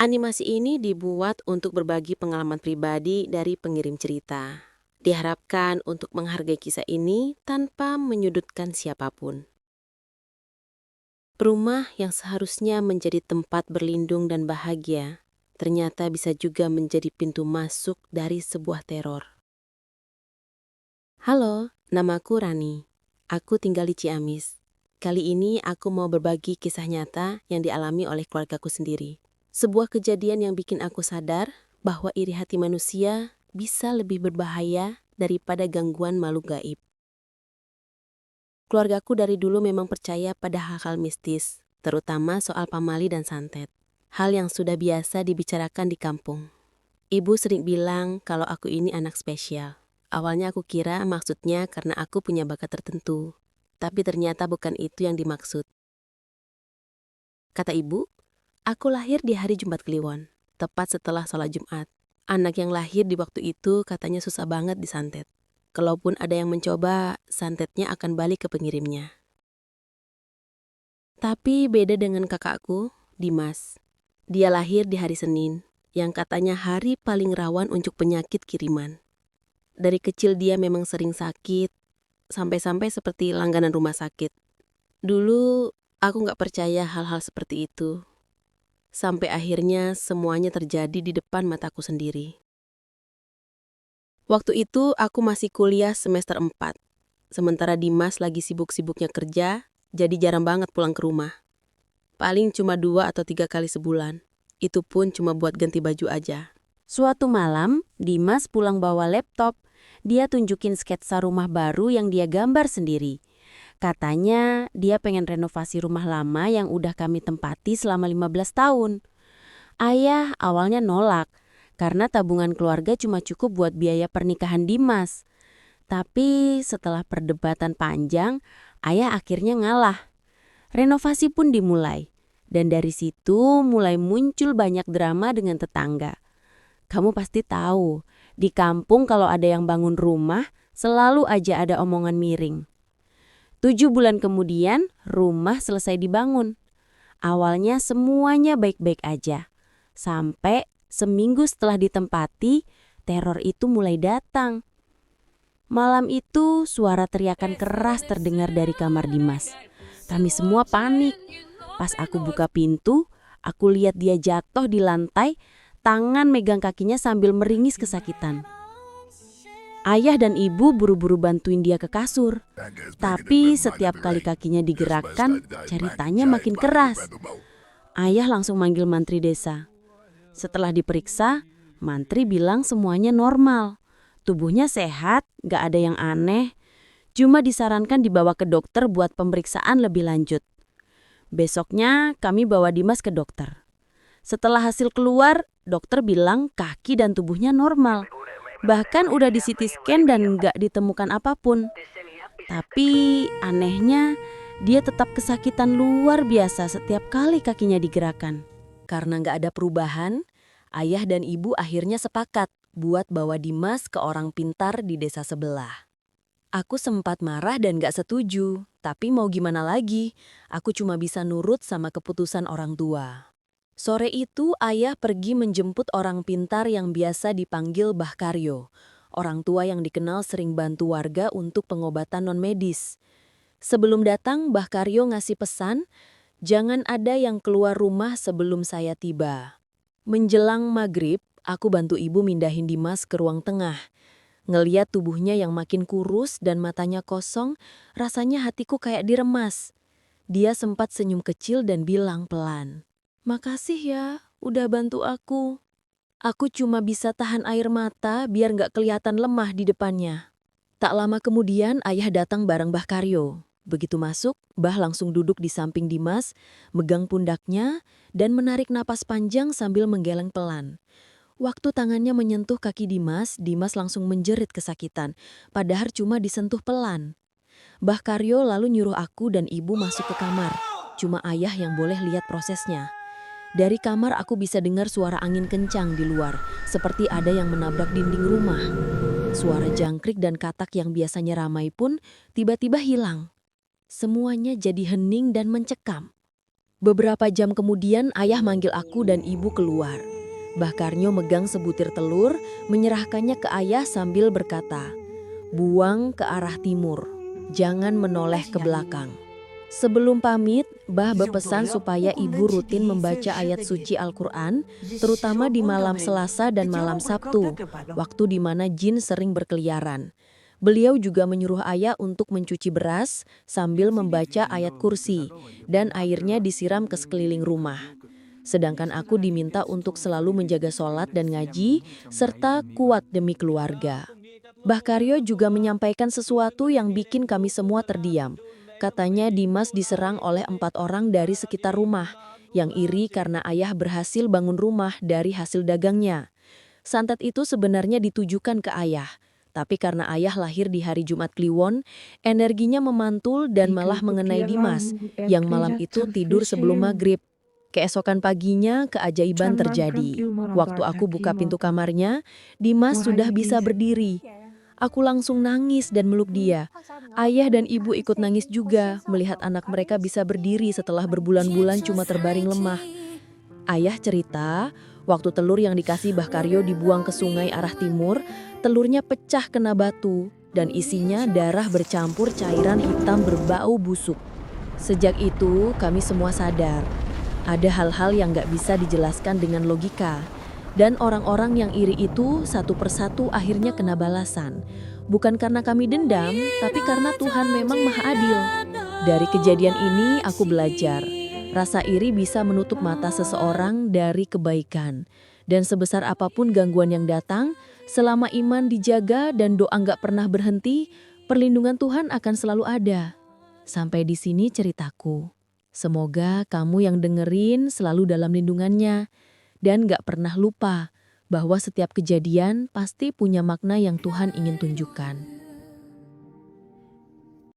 Animasi ini dibuat untuk berbagi pengalaman pribadi dari pengirim cerita. Diharapkan untuk menghargai kisah ini tanpa menyudutkan siapapun. Rumah yang seharusnya menjadi tempat berlindung dan bahagia, ternyata bisa juga menjadi pintu masuk dari sebuah teror. Halo, namaku Rani. Aku tinggal di Ciamis. Kali ini aku mau berbagi kisah nyata yang dialami oleh keluargaku sendiri. Sebuah kejadian yang bikin aku sadar bahwa iri hati manusia bisa lebih berbahaya daripada gangguan makhluk gaib. Keluargaku dari dulu memang percaya pada hal-hal mistis, terutama soal pamali dan santet. Hal yang sudah biasa dibicarakan di kampung. Ibu sering bilang kalau aku ini anak spesial. Awalnya aku kira maksudnya karena aku punya bakat tertentu. Tapi ternyata bukan itu yang dimaksud. Kata ibu, aku lahir di hari Jumat Kliwon, tepat setelah sholat Jumat. Anak yang lahir di waktu itu katanya susah banget disantet. Kalaupun ada yang mencoba, santetnya akan balik ke pengirimnya. Tapi beda dengan kakakku, Dimas. Dia lahir di hari Senin, yang katanya hari paling rawan untuk penyakit kiriman. Dari kecil dia memang sering sakit, sampai-sampai seperti langganan rumah sakit. Dulu aku gak percaya hal-hal seperti itu. Sampai akhirnya semuanya terjadi di depan mataku sendiri. Waktu itu aku masih kuliah semester 4. Sementara Dimas lagi sibuk-sibuknya kerja, jadi jarang banget pulang ke rumah. Paling cuma 2 atau 3 kali sebulan. Itu pun cuma buat ganti baju aja. Suatu malam, Dimas pulang bawa laptop. Dia tunjukin sketsa rumah baru yang dia gambar sendiri. Katanya dia pengen renovasi rumah lama yang udah kami tempati selama 15 tahun. Ayah awalnya nolak, karena tabungan keluarga cuma cukup buat biaya pernikahan Dimas. Tapi setelah perdebatan panjang, ayah akhirnya ngalah. Renovasi pun dimulai. Dan dari situ mulai muncul banyak drama dengan tetangga. Kamu pasti tahu, di kampung kalau ada yang bangun rumah, selalu aja ada omongan miring. 7 bulan kemudian, rumah selesai dibangun. Awalnya semuanya baik-baik aja. Sampai seminggu setelah ditempati, teror itu mulai datang. Malam itu, suara teriakan keras terdengar dari kamar Dimas. Kami semua panik. Pas aku buka pintu, aku lihat dia jatuh di lantai, tangan megang kakinya sambil meringis kesakitan. Ayah dan ibu buru-buru bantuin dia ke kasur. Tapi setiap kali kakinya digerakkan, ceritanya makin keras. Ayah langsung manggil mantri desa. Setelah diperiksa, mantri bilang semuanya normal. Tubuhnya sehat, gak ada yang aneh. Cuma disarankan dibawa ke dokter buat pemeriksaan lebih lanjut. Besoknya kami bawa Dimas ke dokter. Setelah hasil keluar, dokter bilang kaki dan tubuhnya normal. Bahkan udah di CT scan dan nggak ditemukan apapun. Tapi anehnya, dia tetap kesakitan luar biasa setiap kali kakinya digerakkan. Karena nggak ada perubahan, ayah dan ibu akhirnya sepakat buat bawa Dimas ke orang pintar di desa sebelah. Aku sempat marah dan gak setuju, tapi mau gimana lagi, aku cuma bisa nurut sama keputusan orang tua. Sore itu ayah pergi menjemput orang pintar yang biasa dipanggil Mbah Karyo, orang tua yang dikenal sering bantu warga untuk pengobatan non-medis. Sebelum datang, Mbah Karyo ngasih pesan, jangan ada yang keluar rumah sebelum saya tiba. Menjelang maghrib, aku bantu ibu mindahin Dimas ke ruang tengah. Ngeliat tubuhnya yang makin kurus dan matanya kosong, rasanya hatiku kayak diremas. Dia sempat senyum kecil dan bilang pelan, "Makasih ya, udah bantu aku. Aku cuma bisa tahan air mata biar nggak kelihatan lemah di depannya." Tak lama kemudian ayah datang bareng Mbah Karyo. Begitu masuk, Mbah langsung duduk di samping Dimas, megang pundaknya, dan menarik napas panjang sambil menggeleng pelan. Waktu tangannya menyentuh kaki Dimas, Dimas langsung menjerit kesakitan, padahal cuma disentuh pelan. Mbah Karyo lalu nyuruh aku dan ibu masuk ke kamar. Cuma ayah yang boleh lihat prosesnya. Dari kamar aku bisa dengar suara angin kencang di luar, seperti ada yang menabrak dinding rumah. Suara jangkrik dan katak yang biasanya ramai pun tiba-tiba hilang. Semuanya jadi hening dan mencekam. Beberapa jam kemudian ayah manggil aku dan ibu keluar. Mbah Karnyo megang sebutir telur, menyerahkannya ke ayah sambil berkata, "Buang ke arah timur, jangan menoleh ke belakang." Sebelum pamit, Mbah berpesan supaya ibu rutin membaca ayat suci Al-Quran, terutama di malam Selasa dan malam Sabtu, waktu di mana jin sering berkeliaran. Beliau juga menyuruh ayah untuk mencuci beras sambil membaca ayat kursi, dan airnya disiram ke sekeliling rumah. Sedangkan aku diminta untuk selalu menjaga sholat dan ngaji, serta kuat demi keluarga. Mbah Karyo juga menyampaikan sesuatu yang bikin kami semua terdiam. Katanya Dimas diserang oleh 4 orang dari sekitar rumah, yang iri karena ayah berhasil bangun rumah dari hasil dagangnya. Santet itu sebenarnya ditujukan ke ayah. Tapi karena ayah lahir di hari Jumat Kliwon, energinya memantul dan malah mengenai Dimas, yang malam itu tidur sebelum maghrib. Keesokan paginya, keajaiban terjadi. Waktu aku buka pintu kamarnya, Dimas sudah bisa berdiri. Aku langsung nangis dan meluk dia. Ayah dan ibu ikut nangis juga, melihat anak mereka bisa berdiri setelah berbulan-bulan cuma terbaring lemah. Ayah cerita, waktu telur yang dikasih Mbah Karyo dibuang ke sungai arah timur, telurnya pecah kena batu dan isinya darah bercampur cairan hitam berbau busuk. Sejak itu kami semua sadar, ada hal-hal yang gak bisa dijelaskan dengan logika. Dan orang-orang yang iri itu satu persatu akhirnya kena balasan. Bukan karena kami dendam, tapi karena Tuhan memang Maha Adil. Dari kejadian ini aku belajar. Rasa iri bisa menutup mata seseorang dari kebaikan. Dan sebesar apapun gangguan yang datang, selama iman dijaga dan doa gak pernah berhenti, perlindungan Tuhan akan selalu ada. Sampai di sini ceritaku. Semoga kamu yang dengerin selalu dalam lindungannya. Dan gak pernah lupa bahwa setiap kejadian pasti punya makna yang Tuhan ingin tunjukkan.